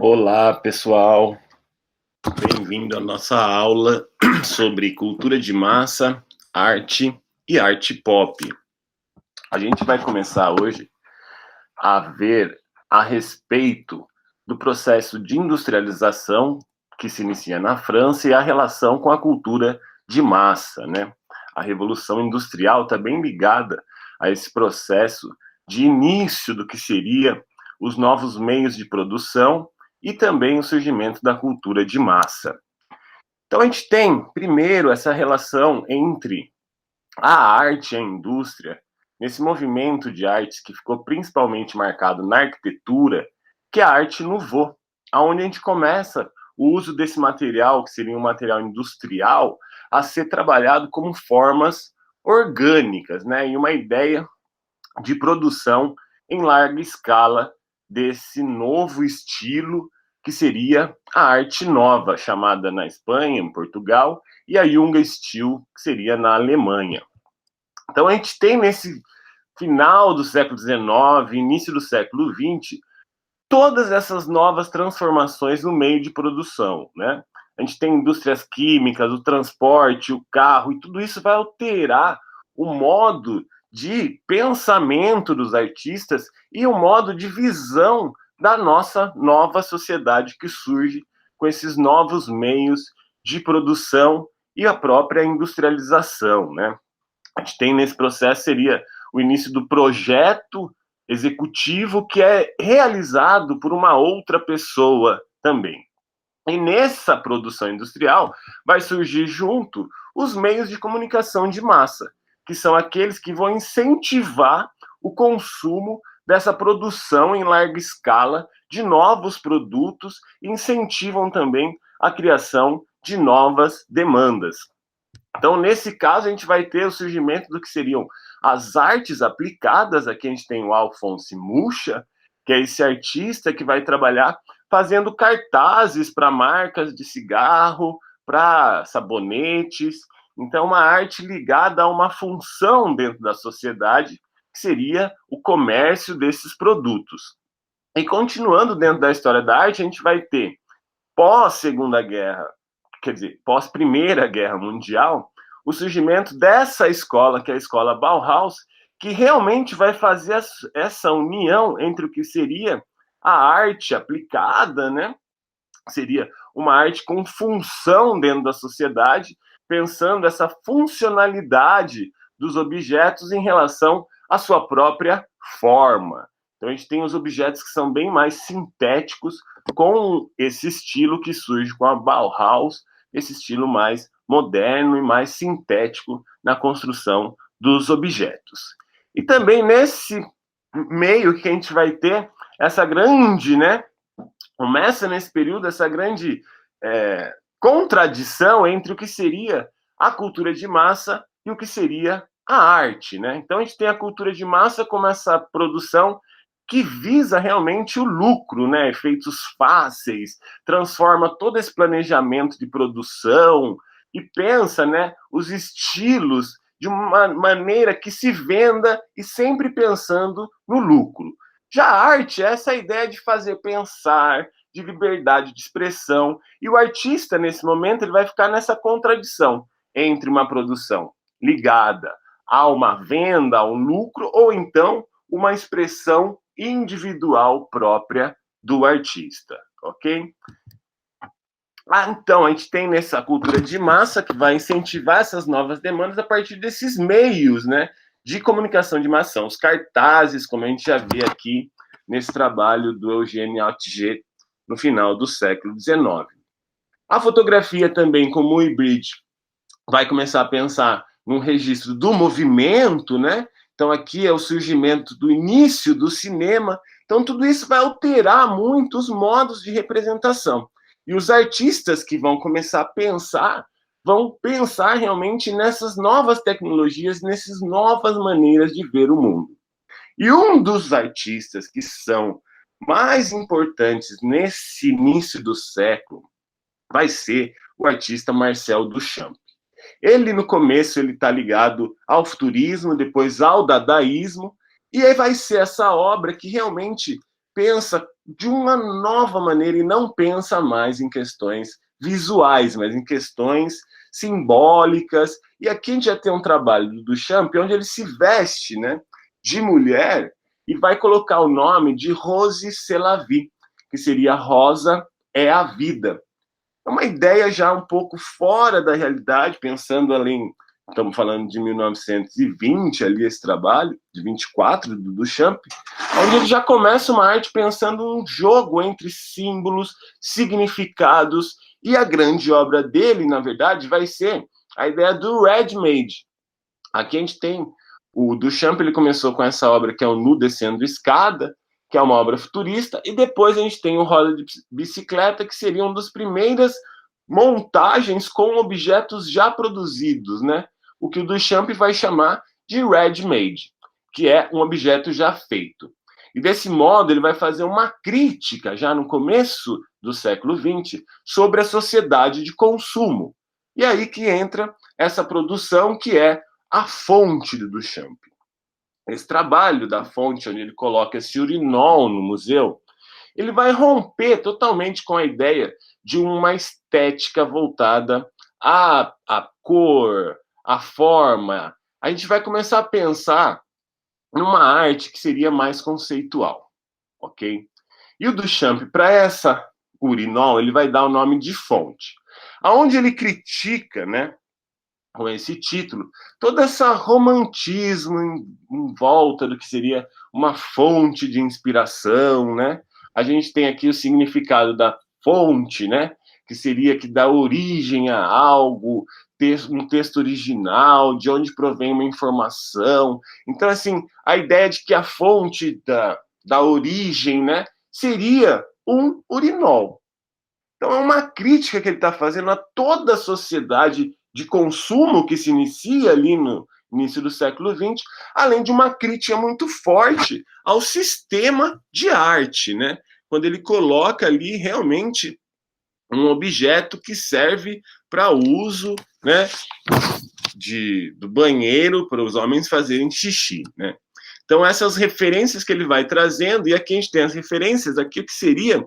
Olá, pessoal. Bem-vindo à nossa aula sobre cultura de massa, arte e arte pop. A gente vai começar hoje a ver a respeito do processo de industrialização que se inicia na França e a relação com a cultura de massa, né? A Revolução Industrial está bem ligada a esse processo de início do que seria os novos meios de produção e também o surgimento da cultura de massa. Então a gente tem, primeiro, essa relação entre a arte e a indústria, nesse movimento de artes que ficou principalmente marcado na arquitetura, que é a arte nouveau, onde a gente começa o uso desse material, que seria um material industrial, a ser trabalhado como formas orgânicas, né? E uma ideia de produção em larga escala desse novo estilo que seria a arte nova, chamada na Espanha, em Portugal, e a Junge Stil, que seria na Alemanha. Então a gente tem nesse final do século XIX, início do século XX, todas essas novas transformações no meio de produção, né? A gente tem indústrias químicas, o transporte, o carro, e tudo isso vai alterar o modo de pensamento dos artistas e o modo de visão da nossa nova sociedade que surge com esses novos meios de produção e a própria industrialização, né? A gente tem nesse processo seria o início do projeto executivo que é realizado por uma outra pessoa também. E nessa produção industrial vai surgir junto os meios de comunicação de massa, que são aqueles que vão incentivar o consumo dessa produção em larga escala de novos produtos e incentivam também a criação de novas demandas. Então, nesse caso, a gente vai ter o surgimento do que seriam as artes aplicadas. Aqui a gente tem o Alphonse Mucha, que é esse artista que vai trabalhar fazendo cartazes para marcas de cigarro, para sabonetes. Então, uma arte ligada a uma função dentro da sociedade, que seria o comércio desses produtos. E continuando dentro da história da arte, a gente vai ter, pós-Segunda Guerra, quer dizer, pós-Primeira Guerra Mundial, o surgimento dessa escola, que é a escola Bauhaus, que realmente vai fazer essa união entre o que seria a arte aplicada, né? Seria uma arte com função dentro da sociedade, pensando essa funcionalidade dos objetos em relação à sua própria forma. Então a gente tem os objetos que são bem mais sintéticos, com esse estilo que surge com a Bauhaus, esse estilo mais moderno e mais sintético na construção dos objetos. E também nesse meio que a gente vai ter essa grande, né? Começa nesse período essa grande contradição entre o que seria a cultura de massa e o que seria a arte, né? Então a gente tem a cultura de massa como essa produção que visa realmente o lucro, né? Efeitos fáceis, transforma todo esse planejamento de produção e pensa, né, os estilos de uma maneira que se venda e sempre pensando no lucro. Já a arte é essa ideia de fazer pensar, de liberdade de expressão, e o artista, nesse momento, ele vai ficar nessa contradição entre uma produção ligada a uma venda, a um lucro, ou então uma expressão individual própria do artista, ok? Então, a gente tem nessa cultura de massa que vai incentivar essas novas demandas a partir desses meios, né, de comunicação de massa, os cartazes, como a gente já vê aqui nesse trabalho do Eugène Atget no final do século XIX. A fotografia também, como o híbrido, vai começar a pensar num registro do movimento, né? Então aqui é o surgimento do início do cinema. Então tudo isso vai alterar muito os modos de representação. E os artistas que vão começar a pensar, vão pensar realmente nessas novas tecnologias, nessas novas maneiras de ver o mundo. E um dos artistas que são mais importantes nesse início do século vai ser o artista Marcel Duchamp. Ele, no começo, ele está ligado ao futurismo, depois ao dadaísmo, e aí vai ser essa obra que realmente pensa de uma nova maneira e não pensa mais em questões visuais, mas em questões simbólicas. E aqui a gente já tem um trabalho do Duchamp, onde ele se veste, né, de mulher e vai colocar o nome de Rose c'est la vie, que seria Rosa é a vida. É uma ideia já um pouco fora da realidade, pensando além, estamos falando de 1920 ali, esse trabalho, de 24, do Duchamp, onde ele já começa uma arte pensando um jogo entre símbolos, significados, e a grande obra dele, na verdade, vai ser a ideia do ready-made. Aqui a gente tem o Duchamp, ele começou com essa obra que é o Nu Descendo Escada, que é uma obra futurista, e depois a gente tem o Roda de Bicicleta, que seria uma das primeiras montagens com objetos já produzidos, né? O que o Duchamp vai chamar de ready-made, que é um objeto já feito. E desse modo ele vai fazer uma crítica, já no começo do século XX, sobre a sociedade de consumo. E aí que entra essa produção que é a fonte do Duchamp. Esse trabalho da fonte, onde ele coloca esse urinol no museu, ele vai romper totalmente com a ideia de uma estética voltada à cor, à forma. A gente vai começar a pensar numa arte que seria mais conceitual, ok? E o Duchamp, para essa urinol, ele vai dar o nome de fonte. Aonde ele critica, né, com esse título, todo esse romantismo em volta do que seria uma fonte de inspiração, né? A gente tem aqui o significado da fonte, né? Que seria que dá origem a algo, um texto original, de onde provém uma informação. Então, assim, a ideia de que a fonte da origem, né, seria um urinol. Então, é uma crítica que ele está fazendo a toda a sociedade de consumo que se inicia ali no início do século XX, além de uma crítica muito forte ao sistema de arte, né? Quando ele coloca ali realmente um objeto que serve para uso, né, do banheiro para os homens fazerem xixi, né? Então, essas referências que ele vai trazendo, e aqui a gente tem as referências, aqui o que seria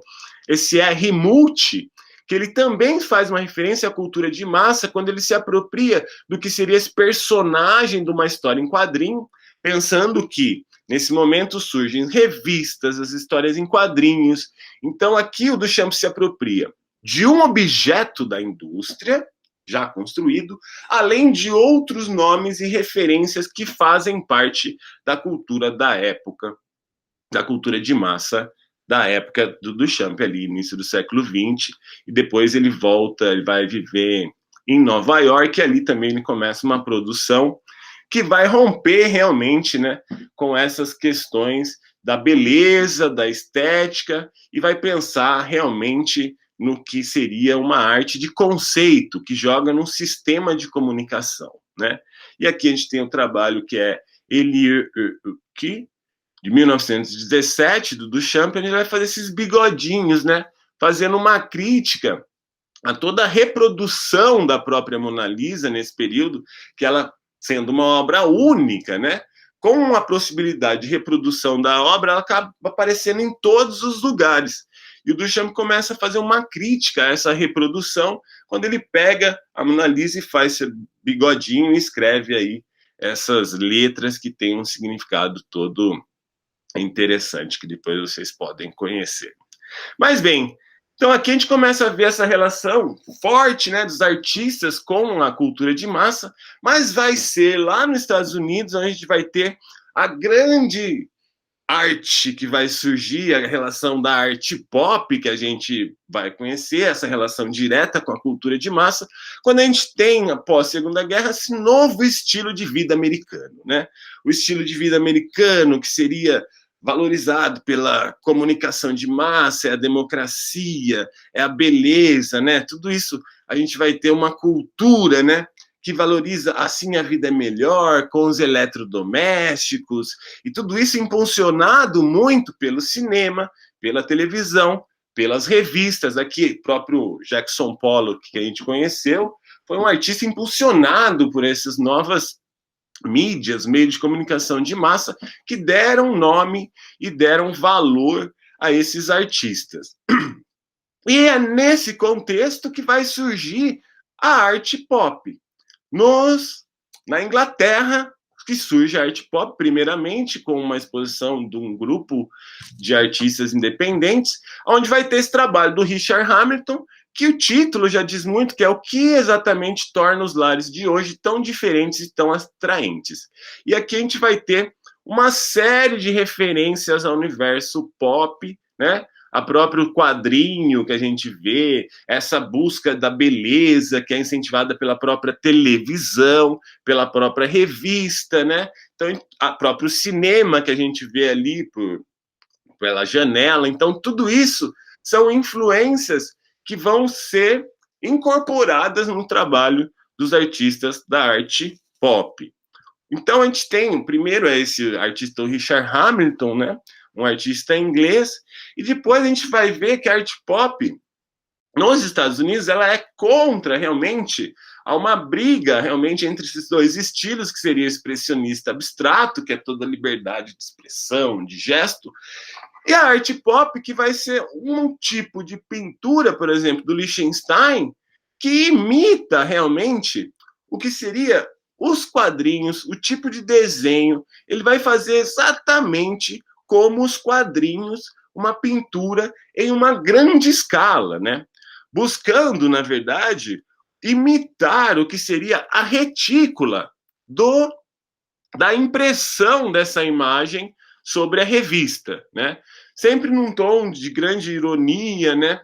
esse R. Multi, que ele também faz uma referência à cultura de massa quando ele se apropria do que seria esse personagem de uma história em quadrinho, pensando que, nesse momento, surgem revistas, as histórias em quadrinhos. Então, aqui o Duchamp se apropria de um objeto da indústria, já construído, além de outros nomes e referências que fazem parte da cultura da época, da cultura de massa da época do Duchamp, ali, início do século XX, e depois ele volta, ele vai viver em Nova York, e ali também ele começa uma produção que vai romper realmente, né, com essas questões da beleza, da estética, e vai pensar realmente no que seria uma arte de conceito, que joga num sistema de comunicação, né? E aqui a gente tem um trabalho que é que de 1917, do Duchamp, ele vai fazer esses bigodinhos, né? Fazendo uma crítica a toda a reprodução da própria Mona Lisa nesse período, que ela, sendo uma obra única, né? Com a possibilidade de reprodução da obra, ela acaba aparecendo em todos os lugares. E o Duchamp começa a fazer uma crítica a essa reprodução, quando ele pega a Mona Lisa e faz esse bigodinho e escreve aí essas letras que têm um significado todo interessante, que depois vocês podem conhecer. Mas bem, então aqui a gente começa a ver essa relação forte, né, dos artistas com a cultura de massa, mas vai ser lá nos Estados Unidos onde a gente vai ter a grande arte que vai surgir, a relação da arte pop, que a gente vai conhecer, essa relação direta com a cultura de massa, quando a gente tem, após a Segunda Guerra, esse novo estilo de vida americano, né? O estilo de vida americano que seria valorizado pela comunicação de massa, é a democracia, é a beleza, né? Tudo isso a gente vai ter uma cultura, né, que valoriza assim a vida é melhor, com os eletrodomésticos, e tudo isso impulsionado muito pelo cinema, pela televisão, pelas revistas. Aqui, próprio Jackson Pollock, que a gente conheceu, foi um artista impulsionado por essas novas mídias, meios de comunicação de massa, que deram nome e deram valor a esses artistas. E é nesse contexto que vai surgir a arte pop. Na Inglaterra, que surge a arte pop, primeiramente, com uma exposição de um grupo de artistas independentes, onde vai ter esse trabalho do Richard Hamilton, que o título já diz muito, que é o que exatamente torna os lares de hoje tão diferentes e tão atraentes. E aqui a gente vai ter uma série de referências ao universo pop, né? A próprio quadrinho que a gente vê, essa busca da beleza que é incentivada pela própria televisão, pela própria revista, né? Então, a próprio cinema que a gente vê ali pela janela. Então, tudo isso são influências que vão ser incorporadas no trabalho dos artistas da arte pop. Então, a gente tem, primeiro, esse artista, o Richard Hamilton, né? Um artista inglês, e depois a gente vai ver que a arte pop nos Estados Unidos ela é contra realmente a uma briga realmente entre esses dois estilos, que seria o expressionista abstrato, que é toda a liberdade de expressão, de gesto, e a arte pop, que vai ser um tipo de pintura, por exemplo, do Lichtenstein, que imita realmente o que seria os quadrinhos, o tipo de desenho. Ele vai fazer exatamente como os quadrinhos, uma pintura em uma grande escala, né? Buscando, na verdade, imitar o que seria a retícula da impressão dessa imagem sobre a revista, né? Sempre num tom de grande ironia, né?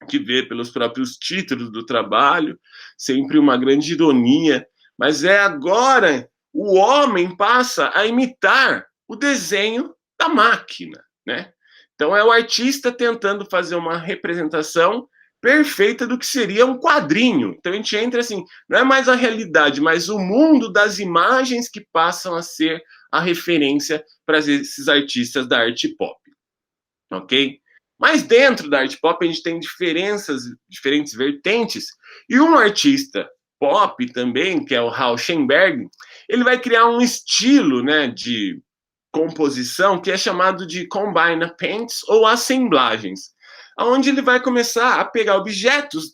Que vê pelos próprios títulos do trabalho, sempre uma grande ironia, mas é agora o homem passa a imitar o desenho da máquina, né? Então é o artista tentando fazer uma representação perfeita do que seria um quadrinho. Então a gente entra assim, não é mais a realidade, mas o mundo das imagens que passam a ser a referência para esses artistas da arte pop, ok? Mas dentro da arte pop a gente tem diferentes vertentes, e um artista pop também, que é o Rauschenberg, ele vai criar um estilo, né, de composição que é chamado de combine paints ou assemblagens, onde ele vai começar a pegar objetos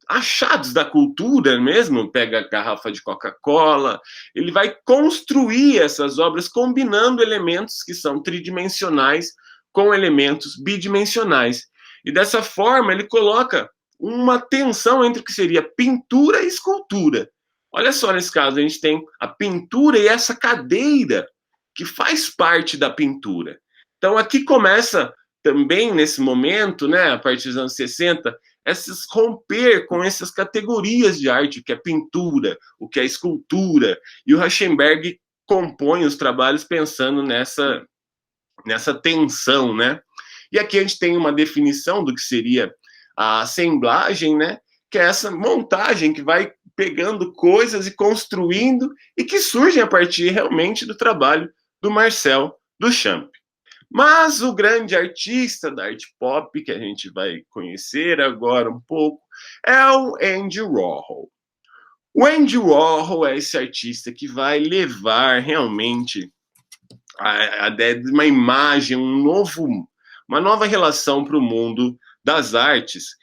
achados da cultura mesmo, pega a garrafa de Coca-Cola, ele vai construir essas obras combinando elementos que são tridimensionais com elementos bidimensionais. E dessa forma ele coloca uma tensão entre o que seria pintura e escultura. Olha só, nesse caso, a gente tem a pintura e essa cadeira que faz parte da pintura. Então aqui começa também nesse momento, né, a partir dos anos 60, esses romper com essas categorias de arte, o que é pintura, o que é escultura, e o Rauschenberg compõe os trabalhos pensando nessa tensão, né? E aqui a gente tem uma definição do que seria a assemblagem, né? Que é essa montagem que vai pegando coisas e construindo e que surgem a partir realmente do trabalho do Marcel Duchamp. Mas o grande artista da arte pop que a gente vai conhecer agora um pouco é o Andy Warhol. O Andy Warhol é esse artista que vai levar realmente a ideia de uma imagem, uma nova relação para o mundo das artes.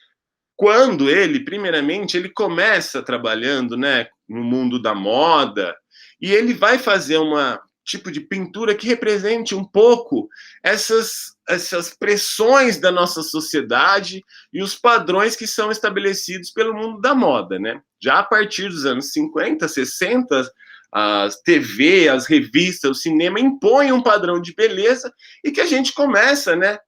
Quando ele, primeiramente, ele começa trabalhando, né, no mundo da moda, e ele vai fazer uma tipo de pintura que represente um pouco essas pressões da nossa sociedade e os padrões que são estabelecidos pelo mundo da moda, né? Já a partir dos anos 50, 60, as TV, as revistas, o cinema impõem um padrão de beleza e que a gente começa, né,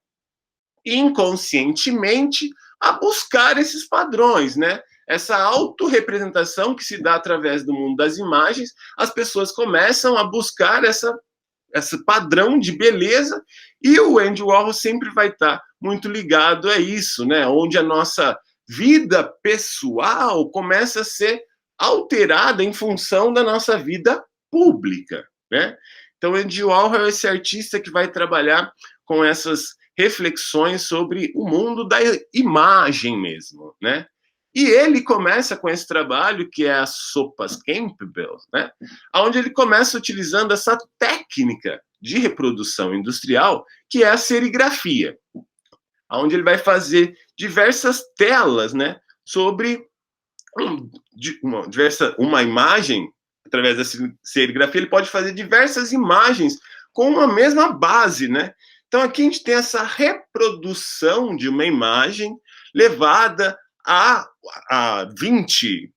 inconscientemente, a buscar esses padrões, né? Essa autorrepresentação que se dá através do mundo das imagens, as pessoas começam a buscar esse padrão de beleza, e o Andy Warhol sempre vai estar muito ligado a isso, né? Onde a nossa vida pessoal começa a ser alterada em função da nossa vida pública, né? Então, Andy Warhol é esse artista que vai trabalhar com essas reflexões sobre o mundo da imagem mesmo, né? E ele começa com esse trabalho que é as sopas Campbell, né? Onde ele começa utilizando essa técnica de reprodução industrial, que é a serigrafia, onde ele vai fazer diversas telas, né, sobre uma imagem. Através da serigrafia, ele pode fazer diversas imagens com uma mesma base, né? Então, aqui a gente tem essa reprodução de uma imagem levada a 20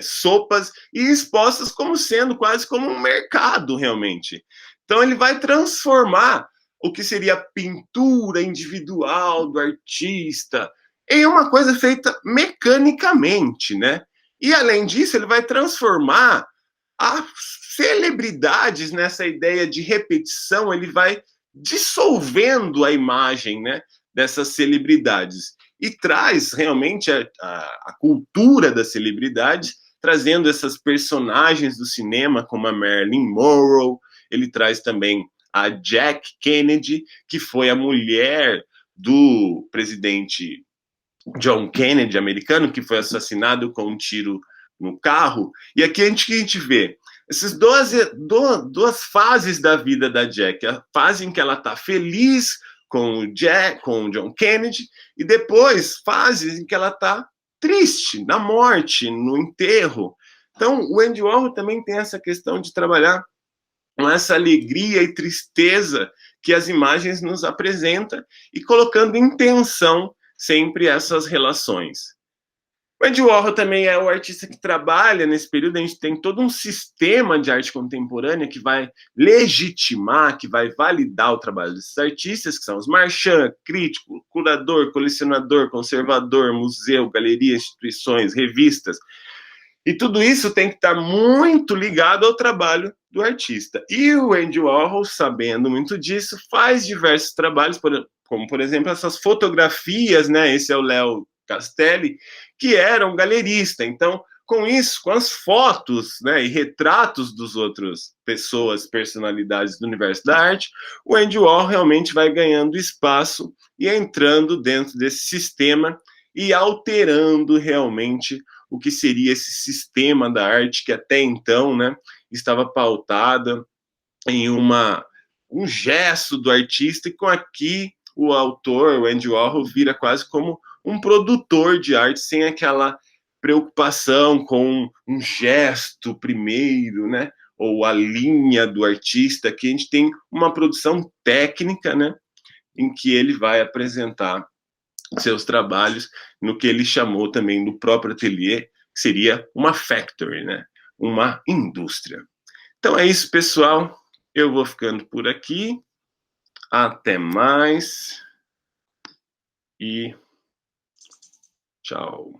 sopas e expostas como sendo quase como um mercado, realmente. Então, ele vai transformar o que seria a pintura individual do artista em uma coisa feita mecanicamente, né? E, além disso, ele vai transformar as celebridades nessa ideia de repetição, ele vai dissolvendo a imagem, né, dessas celebridades e traz realmente a cultura das celebridades, trazendo essas personagens do cinema como a Marilyn Monroe. Ele traz também a Jack Kennedy, que foi a mulher do presidente John Kennedy, americano, que foi assassinado com um tiro no carro. E aqui a gente vê essas duas fases da vida da Jack. A fase em que ela está feliz com o John Kennedy, e depois fases em que ela está triste, na morte, no enterro. Então, o Andy Warhol também tem essa questão de trabalhar com essa alegria e tristeza que as imagens nos apresentam e colocando em tensão sempre essas relações. O Andy Warhol também é o artista que trabalha nesse período. A gente tem todo um sistema de arte contemporânea que vai legitimar, que vai validar o trabalho desses artistas, que são os marchand, crítico, curador, colecionador, conservador, museu, galeria, instituições, revistas. E tudo isso tem que estar muito ligado ao trabalho do artista. E o Andy Warhol, sabendo muito disso, faz diversos trabalhos, como, por exemplo, essas fotografias, né? Esse é o Léo Castelli, que era um galerista. Então, com isso, com as fotos, né, e retratos dos outros pessoas, personalidades do universo da arte, o Andy Warhol realmente vai ganhando espaço e entrando dentro desse sistema e alterando realmente o que seria esse sistema da arte que até então, né, estava pautada em um gesto do artista, e com aqui o autor, o Andy Warhol, vira quase como um produtor de arte, sem aquela preocupação com um gesto primeiro, né, ou a linha do artista, que a gente tem uma produção técnica, né, em que ele vai apresentar seus trabalhos no que ele chamou também do próprio ateliê, que seria uma factory, né, uma indústria. Então é isso, pessoal. Eu vou ficando por aqui. Até mais. E tchau.